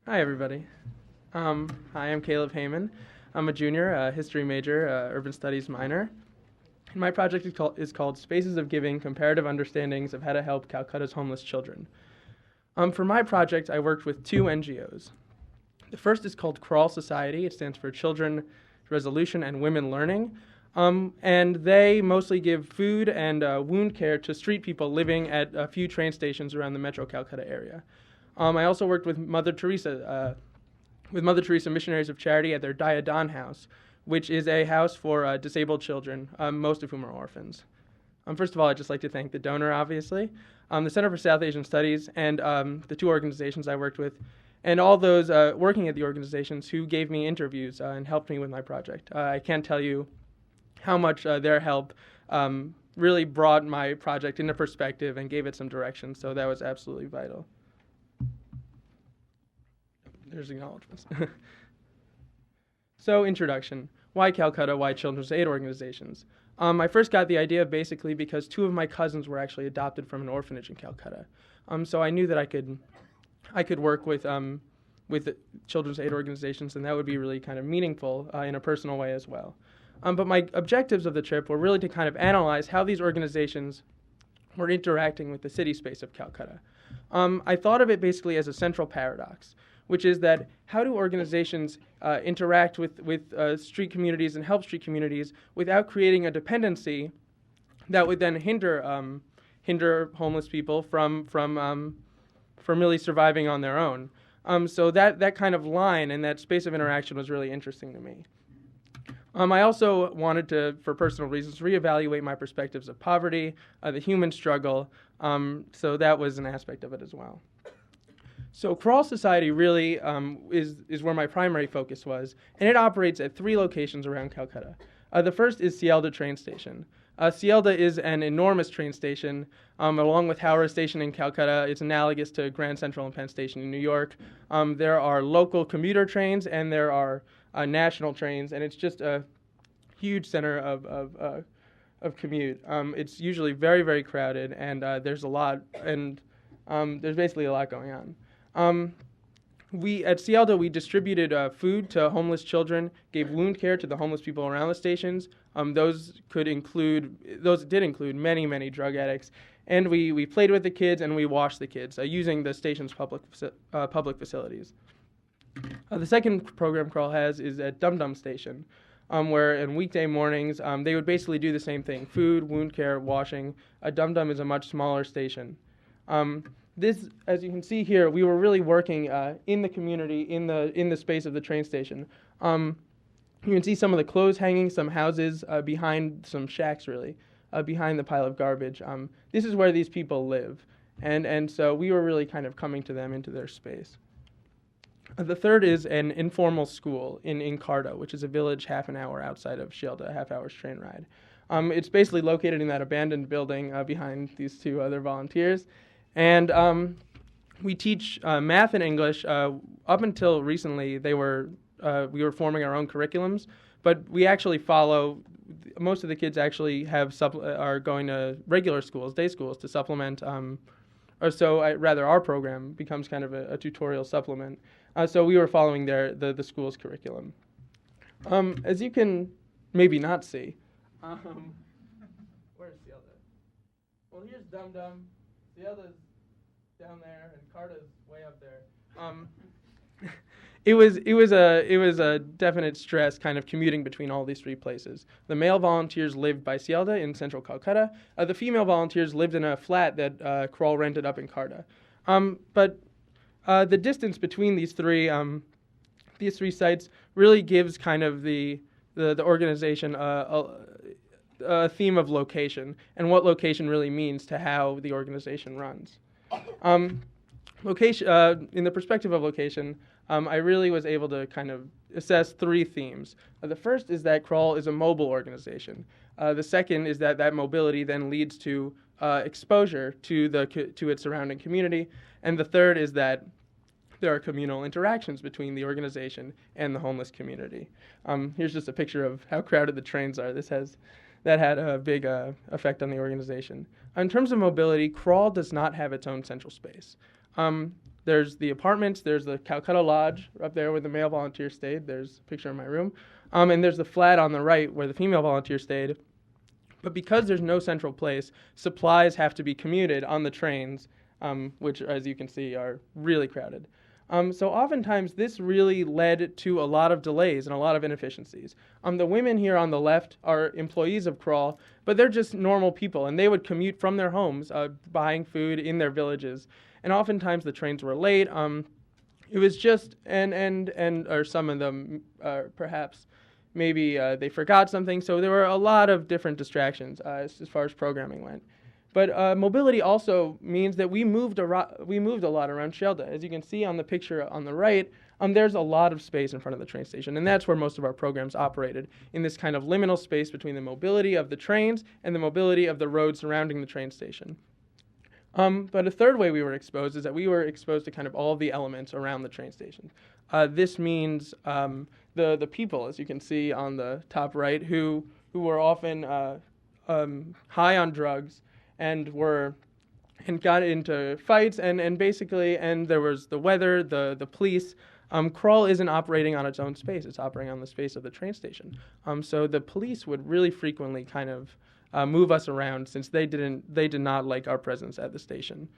Hi, everybody. Hi, I'm Caleb Heyman. I'm a junior, history major, urban studies minor. And my project is called Spaces of Giving Comparative Understandings of How to Help Calcutta's Homeless Children. For my project, I worked with two NGOs. The first is called Crawl Society. It stands for Children Resolution and Women Learning. And they mostly give food and wound care to street people living at a few train stations around the Metro Calcutta area. I also worked with Mother Teresa Missionaries of Charity at their Daya Dan house, which is a house for disabled children, most of whom are orphans. First of all, I'd just like to thank the donor, obviously, the Center for South Asian Studies, and the two organizations I worked with, and all those working at the organizations who gave me interviews and helped me with my project. I can't tell you how much their help really brought my project into perspective and gave it some direction, so that was absolutely vital. There's acknowledgments. So, introduction. Why Calcutta? Why children's aid organizations? I first got the idea basically because two of my cousins were actually adopted from an orphanage in Calcutta. So I knew that I could work with children's aid organizations, and that would be really kind of meaningful in a personal way as well. But my objectives of the trip were really to kind of analyze how these organizations were interacting with the city space of Calcutta. I thought of it basically as a central paradox, which is that how do organizations interact with street communities and help street communities without creating a dependency that would then hinder homeless people from really surviving on their own. So that kind of line and that space of interaction was really interesting to me. I also wanted to, for personal reasons, reevaluate my perspectives of poverty, the human struggle, so that was an aspect of it as well. So Crawl Society really is where my primary focus was, and it operates at three locations around Calcutta. The first is Cielda train station. Cielda is an enormous train station, along with Howrah Station in Calcutta. It's analogous to Grand Central and Penn Station in New York. There are local commuter trains and there are national trains, and it's just a huge center of commute. It's usually very, very crowded, and there's a lot, and there's basically a lot going on. We at Cielda we distributed food to homeless children, gave wound care to the homeless people around the stations. Those did include many drug addicts, and we played with the kids and we washed the kids using the station's public facilities. The second program Crawl has is at Dum Dum Station, where in weekday mornings they would basically do the same thing: food, wound care, washing. Dum Dum is a much smaller station. This, as you can see here, we were really working in the community, in the space of the train station. You can see some of the clothes hanging, some houses behind some shacks, really, behind the pile of garbage. This is where these people live, and so we were really kind of coming to them into their space. The third is an informal school in Kolkata, which is a village half an hour outside of Cielda, a half-hour's train ride. It's basically located in that abandoned building behind these two other volunteers. And we teach math and English. Up until recently, we were forming our own curriculums, but we actually follow. Most of the kids actually are going to regular schools, day schools, to supplement. Rather, our program becomes kind of a tutorial supplement. So we were following the school's curriculum. As you can maybe not see, where's Cielda? Well, here's Dum Dum. Cielda's down there, and Carta's way up there. It was a definite stress, kind of commuting between all these three places. The male volunteers lived by Cielda in central Kolkata. The female volunteers lived in a flat that Crawl rented up in Kolkata. But the distance between these three sites really gives kind of the organization a theme of location and what location really means to how the organization runs. Location, in the perspective of location, I really was able to kind of assess three themes. The first is that Crawl is a mobile organization. The second is that mobility then leads to exposure to its surrounding community. And the third is that there are communal interactions between the organization and the homeless community. Here's just a picture of how crowded the trains are. That had a big effect on the organization. In terms of mobility, Crawl does not have its own central space. There's the apartments, there's the Calcutta Lodge up there where the male volunteers stayed. There's a picture in my room. And there's the flat on the right where the female volunteers stayed. But because there's no central place, supplies have to be commuted on the trains, which, as you can see, are really crowded. So oftentimes this really led to a lot of delays and a lot of inefficiencies. The women here on the left are employees of Crawl, but they're just normal people, and they would commute from their homes, buying food in their villages. And oftentimes the trains were late. It was just, or some of them perhaps maybe they forgot something. So there were a lot of different distractions as far as programming went. But mobility also means that we moved a lot around Shelda. As you can see on the picture on the right, there's a lot of space in front of the train station, and that's where most of our programs operated, in this kind of liminal space between the mobility of the trains and the mobility of the road surrounding the train station. But a third way we were exposed is that we were exposed to kind of all of the elements around the train station. This means the people, as you can see on the top right, who were often high on drugs, and got into fights, and basically there was the weather, the police. Crawl isn't operating on its own space; it's operating on the space of the train station. So the police would really frequently kind of move us around, since they did not like our presence at the station.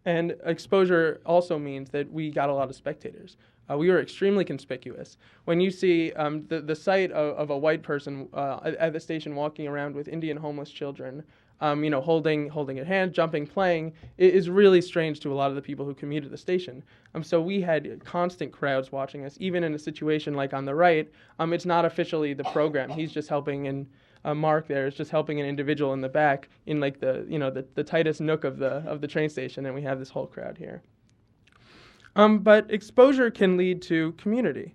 And exposure also means that we got a lot of spectators. We were extremely conspicuous. When you see the sight of a white person at the station walking around with Indian homeless children, holding a hand, jumping, playing, is really strange to a lot of the people who commute to the station. So we had constant crowds watching us, even in a situation like on the right. It's not officially the program. He's just helping, and Mark there is just helping an individual in the back in like the tightest nook of the train station, and we have this whole crowd here. But exposure can lead to community.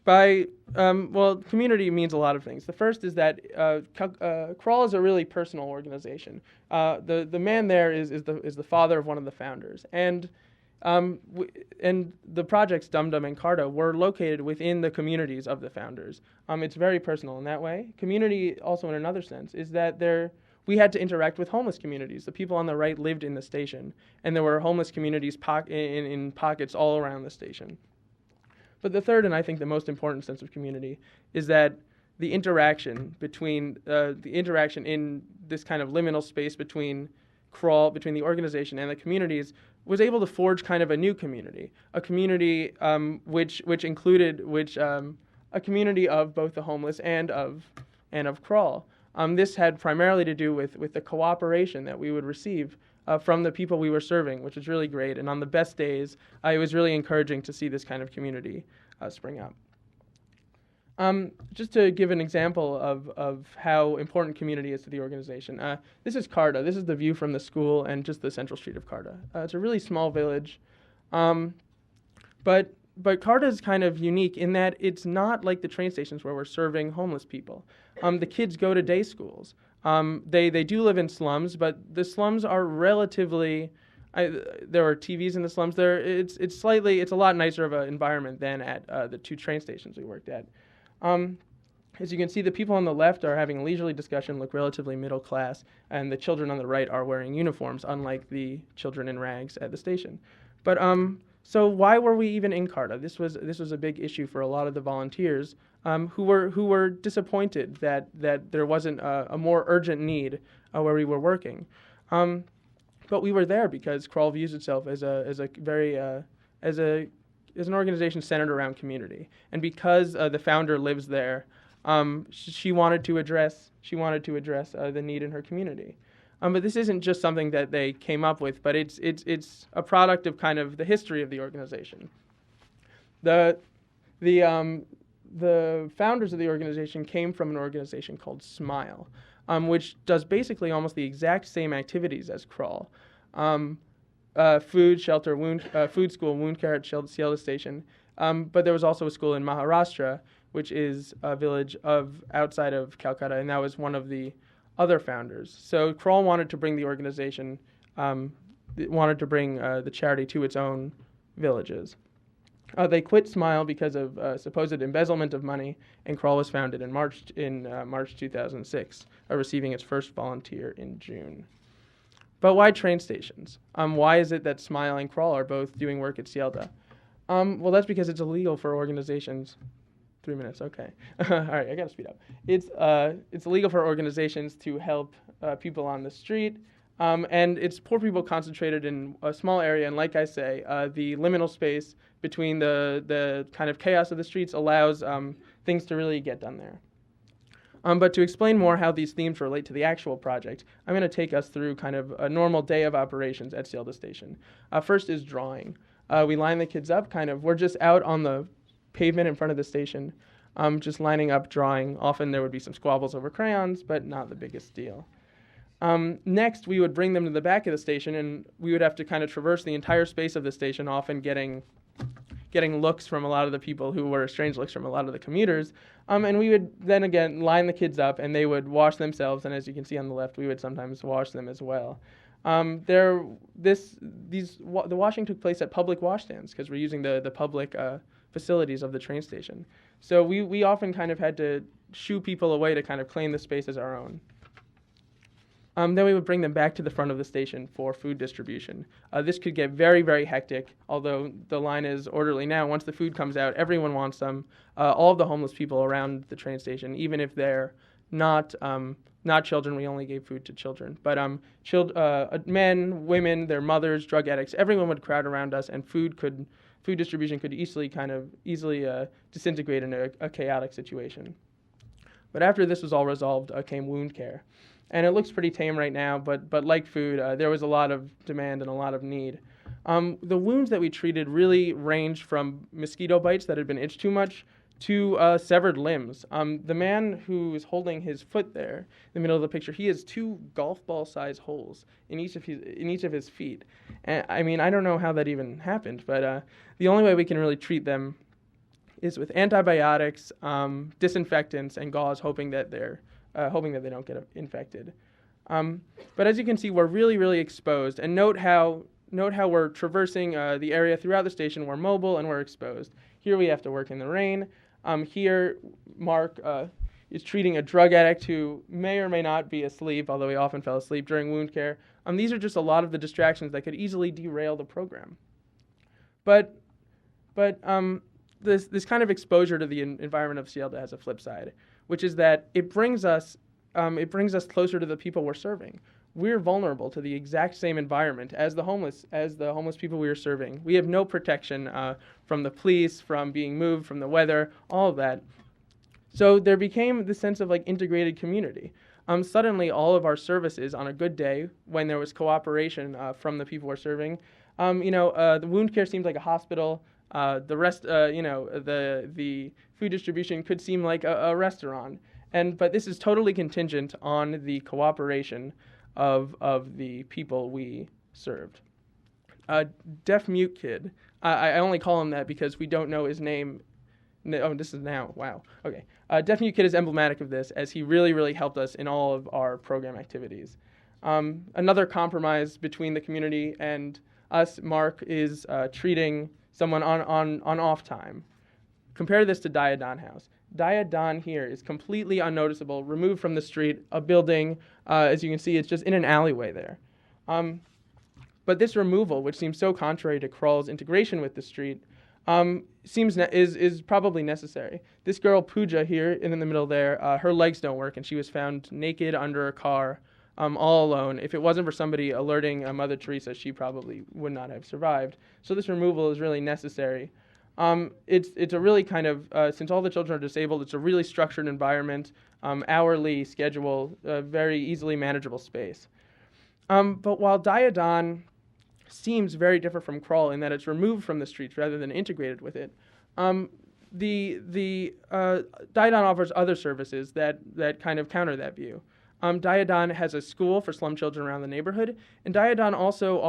Community means a lot of things. The first is that Crawl is a really personal organization. The man there is the father of one of the founders, and the projects Dum Dum and Carta were located within the communities of the founders. It's very personal in that way. Community, also in another sense, is that we had to interact with homeless communities. The people on the right lived in the station, and there were homeless communities in pockets all around the station. But the third, and I think the most important sense of community, is that the interaction in this kind of liminal space between Crawl, between the organization and the communities, was able to forge kind of a new community, a community which included a community of both the homeless and of Crawl. This had primarily to do with the cooperation that we would receive from the people we were serving, which was really great. And on the best days, it was really encouraging to see this kind of community spring up. Just to give an example of how important community is to the organization, this is Carta. This is the view from the school and just the central street of Carta. It's a really small village, but Carta is kind of unique in that it's not like the train stations where we're serving homeless people. The kids go to day schools. They do live in slums, but the slums are relatively. There are TVs in the slums. It's a lot nicer of an environment than at the two train stations we worked at. As you can see, the people on the left are having a leisurely discussion, look relatively middle class, and the children on the right are wearing uniforms, unlike the children in rags at the station. But so why were we even in Carta? This was a big issue for a lot of the volunteers who were disappointed that there wasn't a more urgent need where we were working. But we were there because Crawl views itself as an organization centered around community, and because the founder lives there, she wanted to address the need in her community. But this isn't just something that they came up with, but it's a product of kind of the history of the organization. The founders of the organization came from an organization called Smile, which does basically almost the exact same activities as Crawl. Food, shelter, food school, wound care at Shelda Station. But there was also a school in Maharashtra, which is a village outside of Calcutta, and that was one of the other founders. So Crawl wanted to bring the organization, the charity to its own villages. They quit Smile because of supposed embezzlement of money, and Crawl was founded in March 2006, receiving its first volunteer in June. But why train stations? Why is it that Smile and Crawl are both doing work at Cielda? Well, that's because it's illegal for organizations. 3 minutes, okay. All right, I gotta speed up. It's illegal for organizations to help people on the street, and it's poor people concentrated in a small area. And like I say, the liminal space between the kind of chaos of the streets allows things to really get done there. But to explain more how these themes relate to the actual project, I'm going to take us through kind of a normal day of operations at Cielda Station. First is drawing. We line the kids up, we're just out on the pavement in front of the station, just lining up, drawing. Often there would be some squabbles over crayons, but not the biggest deal. Next, we would bring them to the back of the station, and we would have to kind of traverse the entire space of the station, often getting looks from a lot of the people who were strange looks from a lot of the commuters. And we would then again line the kids up, and they would wash themselves. And as you can see on the left, we would sometimes wash them as well. The washing took place at public washstands because we're using the public facilities of the train station. So we often kind of had to shoo people away to kind of claim the space as our own. Then we would bring them back to the front of the station for food distribution. This could get very, very hectic, although the line is orderly now. Once the food comes out, everyone wants some. All of the homeless people around the train station, even if they're not children, we only gave food to children. But men, women, their mothers, drug addicts, everyone would crowd around us, and food distribution could easily disintegrate in a chaotic situation. But after this was all resolved, came wound care. And it looks pretty tame right now, but like food, there was a lot of demand and a lot of need. The wounds that we treated really ranged from mosquito bites that had been itched too much to severed limbs. The man who is holding his foot there in the middle of the picture, he has 2 golf ball-sized holes in each of his feet. And I mean, I don't know how that even happened, but the only way we can really treat them is with antibiotics, disinfectants, and gauze, hoping that they don't get infected. But as you can see, we're really, really exposed. And note how we're traversing the area throughout the station. We're mobile and we're exposed. Here we have to work in the rain. Here, Mark is treating a drug addict who may or may not be asleep, although he often fell asleep during wound care. These are just a lot of the distractions that could easily derail the program. But this kind of exposure to the environment of Cielda has a flip side, which is that it brings us closer to the people we're serving. We're vulnerable to the exact same environment as the homeless people we are serving. We have no protection from the police, from being moved, from the weather, all of that. So there became this sense of integrated community. Suddenly, all of our services on a good day, when there was cooperation from the people we're serving, the wound care seemed like a hospital. The rest, the food distribution could seem like a restaurant. But this is totally contingent on the cooperation of the people we served. Deaf-mute kid. I only call him that because we don't know his name. Oh, this is now. Wow. Okay. Deaf-mute kid is emblematic of this, as he really, really helped us in all of our program activities. Another compromise between the community and us, Mark, is treating someone on off time. Compare this to Diadon House. Diadon here is completely unnoticeable, removed from the street, a building. As you can see, it's just in an alleyway there. But this removal, which seems so contrary to Krull's integration with the street, is probably necessary. This girl, Pooja, here in the middle there, her legs don't work, and she was found naked under a car, all alone. If it wasn't for somebody alerting Mother Teresa, she probably would not have survived. So this removal is really necessary. It's a really kind of, since all the children are disabled, it's a really structured environment, hourly schedule, very easily manageable space. But while Diadon seems very different from Krull in that it's removed from the streets rather than integrated with it, the Diadon offers other services that kind of counter that view. Diadon has a school for slum children around the neighborhood, and Diadon also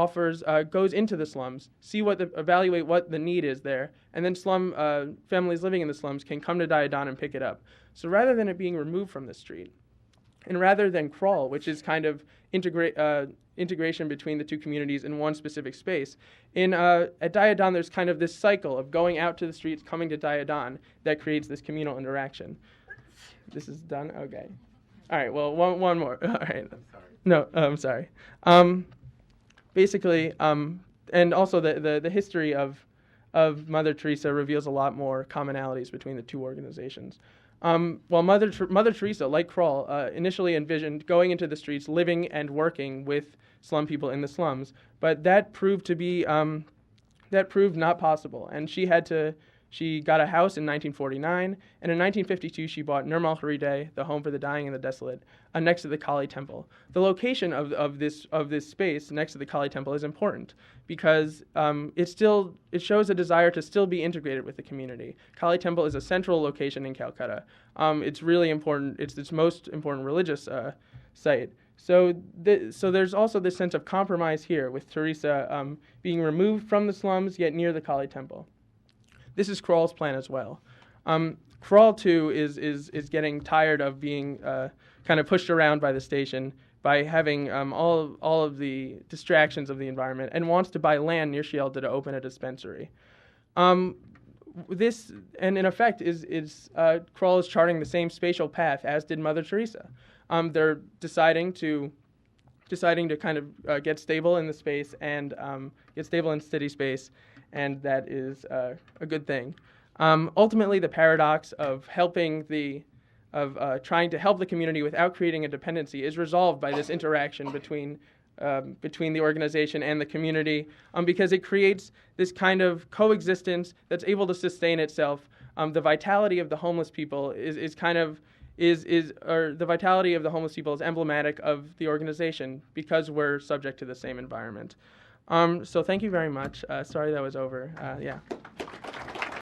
goes into the slums, evaluate what the need is there, and then slum families living in the slums can come to Diadon and pick it up. So rather than it being removed from the street, and rather than Krull, which is kind of integration between the two communities in one specific space, at Diadon there's kind of this cycle of going out to the streets, coming to Diadon, that creates this communal interaction. This is done? Okay. All right, well, one more. All right. I'm sorry. No, I'm sorry. basically, and also the history of Mother Teresa reveals a lot more commonalities between the two organizations. While Mother Teresa, like Kroll, initially envisioned going into the streets, living and working with slum people in the slums, but that proved not possible, and she got a house in 1949, and in 1952 she bought Nirmal Harideh, the home for the dying and the desolate, next to the Kali Temple. The location of this space next to the Kali Temple is important because it shows a desire to still be integrated with the community. Kali Temple is a central location in Calcutta. It's really important. It's its most important religious site. So there's also this sense of compromise here with Teresa being removed from the slums yet near the Kali Temple. This is Kroll's plan as well. Kroll too is getting tired of being kind of pushed around by the station by having all of the distractions of the environment, and wants to buy land near Shielda to open a dispensary. This, and in effect, Kroll is charting the same spatial path as did Mother Teresa. They're deciding to kind of get stable in the space and get stable in city space, and that is a good thing. Ultimately, the paradox of trying to help the community without creating a dependency is resolved by this interaction between the organization and the community, because it creates this kind of coexistence that's able to sustain itself. The vitality of the homeless people is emblematic of the organization because we're subject to the same environment. So thank you very much. Sorry that was over. Yeah.